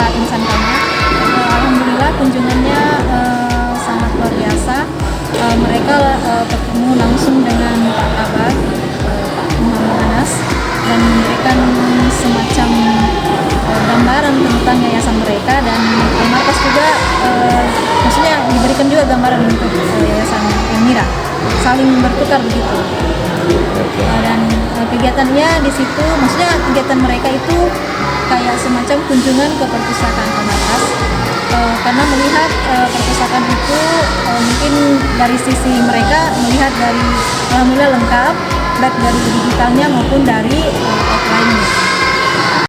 insan kami. Alhamdulillah kunjungannya sangat luar biasa. Mereka bertemu langsung dengan Pak Kabar, Pak Muhammad Anas, dan memberikan semacam gambaran tentang yayasan mereka, dan Al-Markas juga maksudnya diberikan juga gambaran untuk yayasan Elmira, saling bertukar begitu. Dan kegiatannya di situ, maksudnya kegiatan mereka itu kayak semacam kunjungan ke perpustakaan Al-Markas, karena melihat perpustakaan itu mungkin dari sisi mereka melihat dari alhamdulillah lengkap, baik dari digitalnya maupun dari offline-nya.